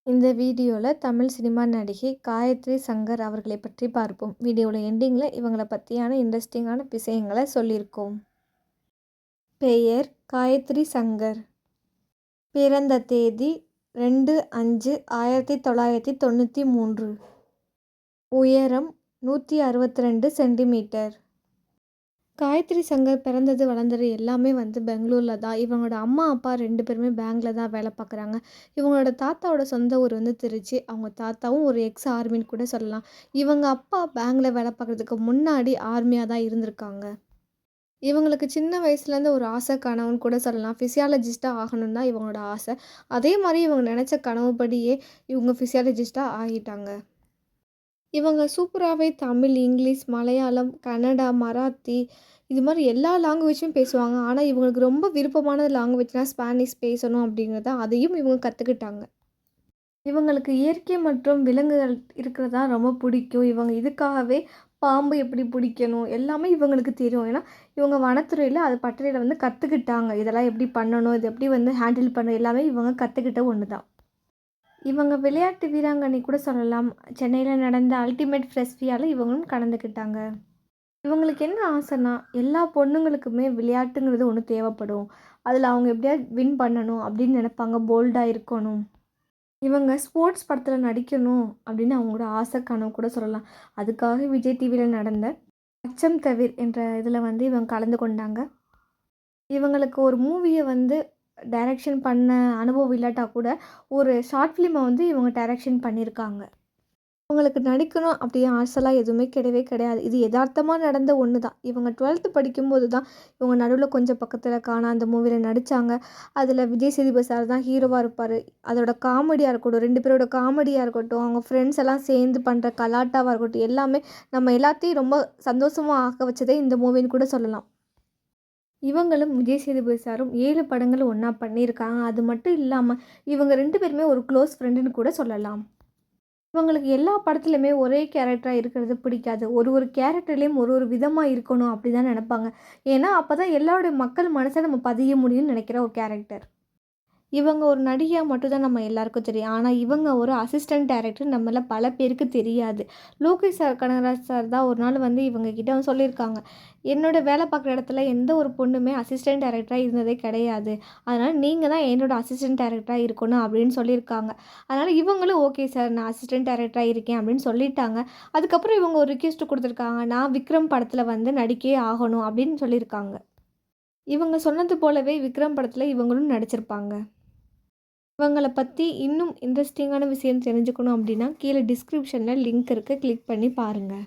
இந்த வீடியோவில் தமிழ் சினிமா நடிகை காயத்ரி சங்கர் அவர்களை பற்றி பார்ப்போம். வீடியோவில் எண்டிங்கில் இவங்களை பற்றியான இன்ட்ரெஸ்டிங்கான விஷயங்களை சொல்லியிருக்கோம். பெயர் காயத்ரி சங்கர். பிறந்த தேதி 2/5/1993. உயரம் 162 சென்டிமீட்டர். காயத்ரி சங்கர் பிறந்தது வளர்ந்தது எல்லாமே பெங்களூரில் தான். இவங்களோட அம்மா அப்பா 2 பேருமே பேங்க்கில் தான் வேலை பார்க்குறாங்க. இவங்களோட தாத்தாவோட சொந்த ஊர் திருச்சி. அவங்க தாத்தாவும் ஒரு எக்ஸ் ஆர்மின்னு கூட சொல்லலாம். இவங்க அப்பா பேங்க்கில் வேலை பார்க்குறதுக்கு முன்னாடி ஆர்மியாக தான் இருந்திருக்காங்க. இவங்களுக்கு சின்ன வயசுலேருந்து ஒரு ஆசை கனவுன்னு கூட சொல்லலாம். ஃபிசியாலஜிஸ்ட்டாக ஆகணும்னு தான் இவங்களோட ஆசை. அதே மாதிரி இவங்க நினச்ச கனவுப்படியே இவங்க ஃபிசியாலஜிஸ்ட்டாக ஆகிட்டாங்க. இவங்க சூப்பராகவே தமிழ், இங்கிலீஷ், மலையாளம், கன்னடா, மராத்தி இது மாதிரி எல்லா லாங்குவேஜும் பேசுவாங்க. ஆனால் இவங்களுக்கு ரொம்ப விருப்பமான லாங்குவேஜ்னால் ஸ்பானிஷ் பேசணும் அப்படிங்கிறத அதையும் இவங்க கற்றுக்கிட்டாங்க. இவங்களுக்கு இயற்கை மற்றும் விலங்குகள் இருக்கிறதா ரொம்ப பிடிக்கும். இவங்க இதுக்காகவே பாம்பு எப்படி பிடிக்கணும் எல்லாமே இவங்களுக்கு தெரியும். ஏன்னா இவங்க வனத்துறையில் அது பட்டறையில் கற்றுக்கிட்டாங்க. இதெல்லாம் எப்படி பண்ணணும், இது எப்படி ஹேண்டில் பண்ணணும் எல்லாமே இவங்க கற்றுக்கிட்ட ஒன்று தான். இவங்க விளையாட்டு வீராங்கனை கூட சொல்லலாம். சென்னையில் நடந்த அல்டிமேட் ஃப்ரெஸ்பியாவில் இவங்களும் கலந்துக்கிட்டாங்க. இவங்களுக்கு என்ன ஆசைன்னா, எல்லா பொண்ணுங்களுக்குமே விளையாட்டுங்கிறது ஒன்று தேவைப்படும். அதில் அவங்க எப்படியாவது வின் பண்ணணும் அப்படின்னு நினைப்பாங்க. போல்டாக இருக்கணும். இவங்க ஸ்போர்ட்ஸ் படத்தில் நடிக்கணும் அப்படின்னு அவங்களோட ஆசை கனவு கூட சொல்லலாம். அதுக்காக விஜய் டிவியில் நடந்த அச்சம் தவிர் என்ற இதில் இவங்க கலந்து கொண்டாங்க. இவங்களுக்கு ஒரு மூவியை டைரக்ஷன் பண்ண அனுபவம் இல்லாட்டா கூட ஒரு ஷார்ட் ஃபிலிமை இவங்க டைரக்ஷன் பண்ணியிருக்காங்க. இவங்களுக்கு நடிக்கணும் அப்படி ஆசைலாம் எதுவுமே கிடையவே கிடையாது. இது யதார்த்தமாக நடந்த ஒன்று தான். இவங்க 12th படிக்கும்போது தான் இவங்க நடுவில் கொஞ்சம் பக்கத்தில் காணா அந்த மூவியில் நடித்தாங்க. அதில் விஜய் சேதுபதி சார் தான் ஹீரோவாக இருப்பார். அதோட காமெடியாக இருக்கட்டும், 2 பேரோட காமெடியாக இருக்கட்டும், அவங்க ஃப்ரெண்ட்ஸ் எல்லாம் சேர்ந்து பண்ணுற கலாட்டாவாக இருக்கட்டும், எல்லாமே நம்ம எல்லாத்தையும் ரொம்ப சந்தோஷமாக ஆக்க வச்சதே இந்த மூவின்னு கூட சொல்லலாம். இவங்களும் விஜய் சேதுபதி சாரும் 7 படங்கள் ஒன்றா பண்ணியிருக்காங்க. அது மட்டும் இல்லாமல் இவங்க 2 பேருமே ஒரு க்ளோஸ் ஃப்ரெண்டுன்னு கூட சொல்லலாம். இவங்களுக்கு எல்லா படத்துலையுமே ஒரே கேரக்டராக இருக்கிறது பிடிக்காது. ஒரு கேரக்டர்லேயும் ஒரு விதமாக இருக்கணும் அப்படி தான் நினப்பாங்க. ஏன்னா அப்போ தான் எல்லாருடைய மக்கள் மனசை நம்ம பதிய முடியும்னு நினைக்கிற ஒரு கேரக்டர். இவங்க ஒரு நடிகையாக மட்டும்தான் நம்ம எல்லாருக்கும் தெரியும். ஆனால் இவங்க ஒரு அசிஸ்டன்ட் டைரக்டர் நம்மள பல பேருக்கு தெரியாது. லோகேஷ் சார், கனகராஜ் சார் தான் ஒரு நாள் இவங்க கிட்ட சொல்லியிருக்காங்க. என்னோட வேலை பார்க்குற இடத்துல எந்த ஒரு பொண்ணுமே அசிஸ்டன்ட் டைரக்டராக இருந்ததே கிடையாது. அதனால் நீங்கள் தான் என்னோடய அசிஸ்டன்ட் டைரக்டராக இருக்கணும் அப்படின்னு சொல்லியிருக்காங்க. அதனால் இவங்களும் ஓகே சார் நான் அசிஸ்டன்ட் டைரக்டராக இருக்கேன் அப்படின்னு சொல்லிட்டாங்க. அதுக்கப்புறம் இவங்க ஒரு ரிக்வெஸ்ட் கொடுத்துருக்காங்க. நான் விக்ரம் படத்தில் நடிக்கே ஆகணும் அப்படின்னு சொல்லியிருக்காங்க. இவங்க சொன்னது போலவே விக்ரம் படத்தில் இவங்களும் நடிச்சிருப்பாங்க. இவங்கள பற்றி இன்னும் இன்ட்ரெஸ்டிங்கான விஷயம் தெரிஞ்சுக்கணும் அப்படின்னா கீழே டிஸ்கிரிப்ஷனில் லிங்க் இருக்குது, கிளிக் பண்ணி பாருங்கள்.